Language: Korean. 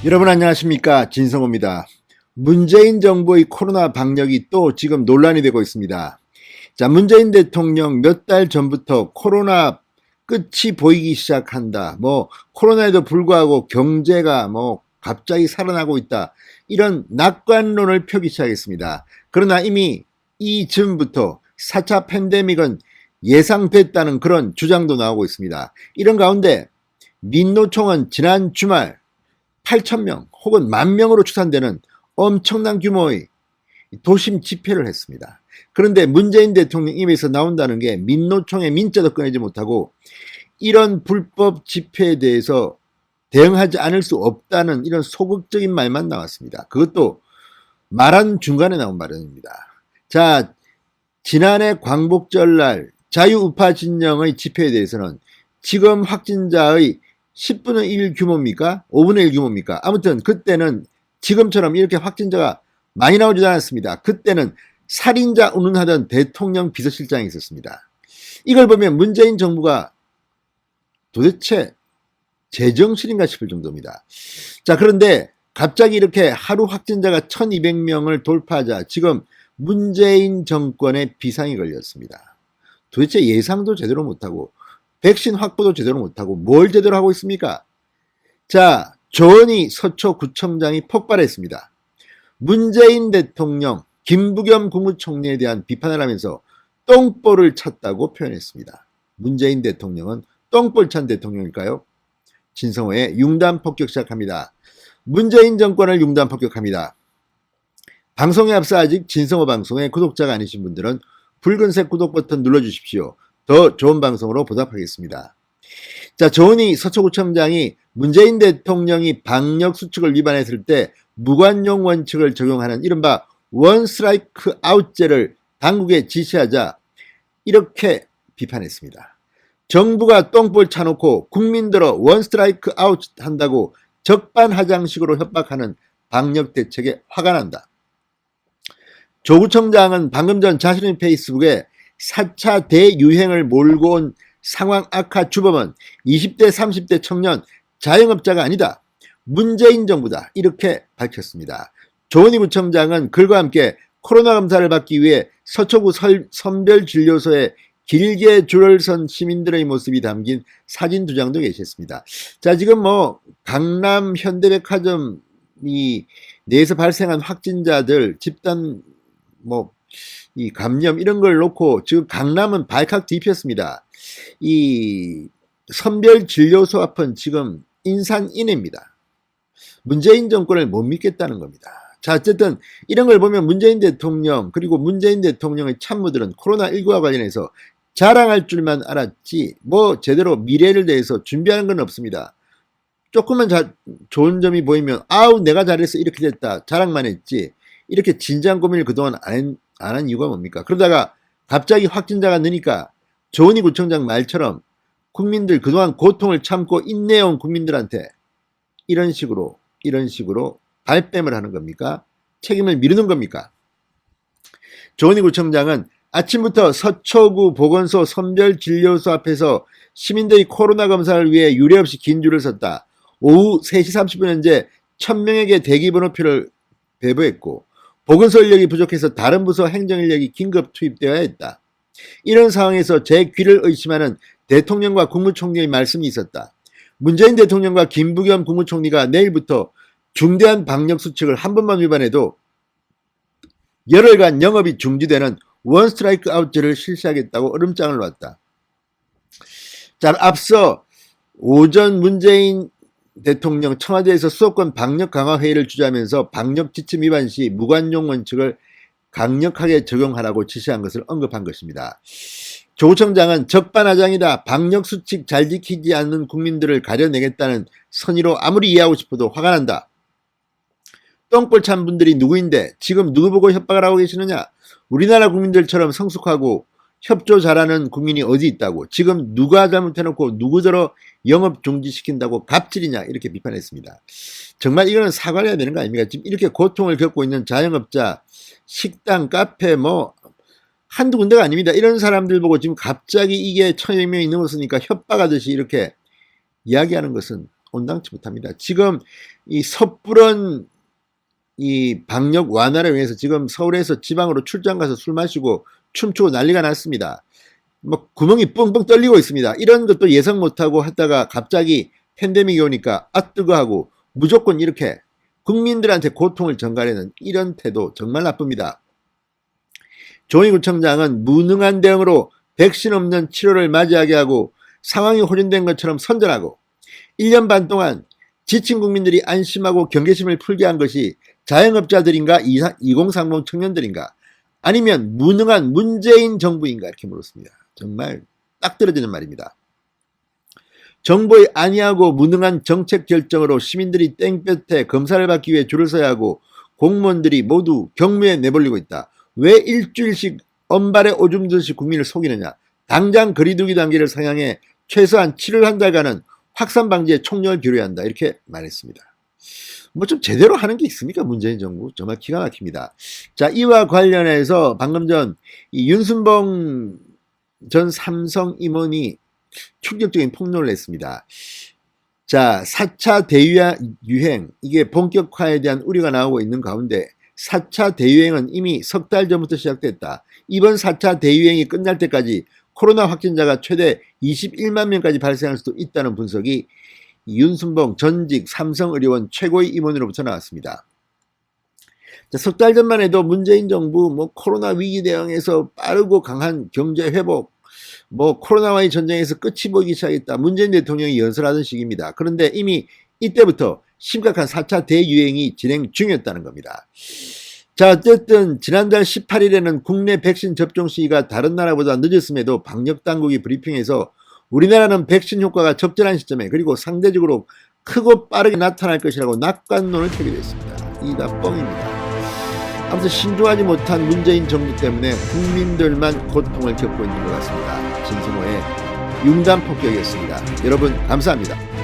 여러분 안녕하십니까, 진성호입니다. 문재인 정부의 코로나 방역이 또 지금 논란이 되고 있습니다. 자, 문재인 대통령 몇 달 전부터 코로나 끝이 보이기 시작한다. 코로나에도 불구하고 경제가 갑자기 살아나고 있다. 이런 낙관론을 펴기 시작했습니다. 그러나 이미 이즈음부터 4차 팬데믹은 예상됐다는 그런 주장도 나오고 있습니다. 이런 가운데 민노총은 지난 주말 8,000명 혹은 10,000명으로 추산되는 엄청난 규모의 도심 집회를 했습니다. 그런데 문재인 대통령 입에서 나온다는 게 민노총의 민자도 꺼내지 못하고 이런 불법 집회에 대해서 대응하지 않을 수 없다는 이런 소극적인 말만 나왔습니다. 그것도 말한 중간에 나온 발언입니다. 자, 지난해 광복절날 자유우파 진영의 집회에 대해서는 지금 확진자의 10분의 1 규모입니까? 5분의 1 규모입니까? 아무튼 그때는 지금처럼 이렇게 확진자가 많이 나오지 않았습니다. 그때는 살인자 운운하던 대통령 비서실장이 있었습니다. 이걸 보면 문재인 정부가 도대체 제정신인가 싶을 정도입니다. 자, 그런데 갑자기 이렇게 하루 확진자가 1,200명을 돌파하자 지금 문재인 정권에 비상이 걸렸습니다. 도대체 예상도 제대로 못하고 백신 확보도 제대로 못하고 뭘 제대로 하고 있습니까? 자, 조은희 서초구청장이 폭발했습니다. 문재인 대통령, 김부겸 국무총리에 대한 비판을 하면서 똥볼을 찼다고 표현했습니다. 문재인 대통령은 똥볼 찬 대통령일까요? 진성호의 융단 폭격 시작합니다. 문재인 정권을 융단 폭격합니다. 방송에 앞서 아직 진성호 방송의 구독자가 아니신 분들은 붉은색 구독 버튼 눌러주십시오. 더 좋은 방송으로 보답하겠습니다. 자, 조은희 서초구청장이 문재인 대통령이 방역 수칙을 위반했을 때 무관용 원칙을 적용하는 이른바 원 스트라이크 아웃제를 당국에 지시하자 이렇게 비판했습니다. 정부가 똥볼 차놓고 국민들어 원 스트라이크 아웃 한다고 적반하장식으로 협박하는 방역 대책에 화가 난다. 조 구청장은 방금 전 자신의 페이스북에 4차 대유행을 몰고 온 상황 악화 주범은 20대 30대 청년 자영업자가 아니다. 문재인 정부다. 이렇게 밝혔습니다. 조은희 구청장은 글과 함께 코로나 검사를 받기 위해 서초구 선별진료소에 길게 줄을 선 시민들의 모습이 담긴 사진 2장도 게시했습니다. 자, 지금 강남 현대백화점이 내에서 발생한 확진자들 집단 이 감염 이런 걸 놓고 지금 강남은 발칵 뒤폈습니다. 이 선별진료소 앞은 지금 인산인해입니다. 문재인 정권을 못 믿겠다는 겁니다. 자, 어쨌든 이런 걸 보면 문재인 대통령 그리고 문재인 대통령의 참모들은 코로나19와 관련해서 자랑할 줄만 알았지 제대로 미래를 대해서 준비하는 건 없습니다. 조금만 좋은 점이 보이면 아우 내가 잘했어 이렇게 됐다 자랑만 했지 이렇게 진지한 고민을 그동안 안 한 이유가 뭡니까? 그러다가 갑자기 확진자가 느니까 조은희 구청장 말처럼 국민들 그동안 고통을 참고 인내해온 국민들한테 이런 식으로 발뺌을 하는 겁니까? 책임을 미루는 겁니까? 조은희 구청장은 아침부터 서초구 보건소 선별진료소 앞에서 시민들이 코로나 검사를 위해 유례없이 긴 줄을 섰다. 오후 3시 30분 현재 1,000명에게 대기번호표를 배부했고 보건소 인력이 부족해서 다른 부서 행정 인력이 긴급 투입되어야 했다. 이런 상황에서 제 귀를 의심하는 대통령과 국무총리의 말씀이 있었다. 문재인 대통령과 김부겸 국무총리가 내일부터 중대한 방역 수칙을 한 번만 위반해도 열흘간 영업이 중지되는 원 스트라이크 아웃제를 실시하겠다고 얼음장을 놨다. 자, 앞서 오전 문재인 대통령 청와대에서 수도권 방역 강화 회의를 주재하면서 방역 지침 위반 시 무관용 원칙을 강력하게 적용하라고 지시한 것을 언급한 것입니다. 조 구청장은 적반하장이다. 방역 수칙 잘 지키지 않는 국민들을 가려내겠다는 선의로 아무리 이해하고 싶어도 화가 난다. 똥볼 찬 분들이 누구인데 지금 누구 보고 협박을 하고 계시느냐? 우리나라 국민들처럼 성숙하고 협조 잘하는 국민이 어디 있다고 지금 누가 잘못해놓고 누구더러 영업 중지시킨다고 갑질이냐 이렇게 비판했습니다. 정말 이거는 사과를 해야 되는 거 아닙니까? 지금 이렇게 고통을 겪고 있는 자영업자, 식당, 카페 한두 군데가 아닙니다. 이런 사람들 보고 지금 갑자기 이게 1,200명이 넘었으니까 협박하듯이 이렇게 이야기하는 것은 온당치 못합니다. 지금 이 섣부른 이 방역 완화를 위해서 지금 서울에서 지방으로 출장 가서 술 마시고 춤추고 난리가 났습니다. 뭐 구멍이 뻥뻥 뚫리고 있습니다. 이런 것도 예상 못하고 하다가 갑자기 팬데믹이 오니까 아 뜨거 하고 무조건 이렇게 국민들한테 고통을 전가하는 이런 태도 정말 나쁩니다. 조희구청장은 무능한 대응으로 백신 없는 7월을 맞이하게 하고 상황이 호전된 것처럼 선전하고 1년 반 동안 지친 국민들이 안심하고 경계심을 풀게 한 것이 자영업자들인가 2030 청년들인가 아니면 무능한 문재인 정부인가 이렇게 물었습니다. 정말 딱 떨어지는 말입니다. 정부의 안이하고 무능한 정책 결정으로 시민들이 땡볕에 검사를 받기 위해 줄을 서야 하고 공무원들이 모두 경무에 내몰리고 있다. 왜 일주일씩 언발에 오줌 듯이 국민을 속이느냐. 당장 거리두기 단계를 상향해 최소한 7월 한 달간은 확산 방지에 총력을 기울여야 한다. 이렇게 말했습니다. 뭐 좀 제대로 하는 게 있습니까? 문재인 정부. 정말 기가 막힙니다. 자, 이와 관련해서 방금 전 이 윤순봉 전 삼성 임원이 충격적인 폭로를 했습니다. 자, 4차 대유행, 이게 본격화에 대한 우려가 나오고 있는 가운데 4차 대유행은 이미 석 달 전부터 시작됐다. 이번 4차 대유행이 끝날 때까지 코로나 확진자가 최대 21만 명까지 발생할 수도 있다는 분석이 윤순봉 전직 삼성의료원 최고위 임원으로부터 나왔습니다. 석 달 전만 해도 문재인 정부 코로나 위기 대응에서 빠르고 강한 경제 회복, 코로나와의 전쟁에서 끝이 보이기 시작했다. 문재인 대통령이 연설하던 시기입니다. 그런데 이미 이때부터 심각한 4차 대유행이 진행 중이었다는 겁니다. 자, 어쨌든 지난달 18일에는 국내 백신 접종 시기가 다른 나라보다 늦었음에도 방역당국이 브리핑에서 우리나라는 백신 효과가 적절한 시점에 그리고 상대적으로 크고 빠르게 나타날 것이라고 낙관론을 펴기도 했습니다. 이 다 뻥입니다. 아무튼 신중하지 못한 문재인 정부 때문에 국민들만 고통을 겪고 있는 것 같습니다. 진성호의 융단 폭격이었습니다. 여러분 감사합니다.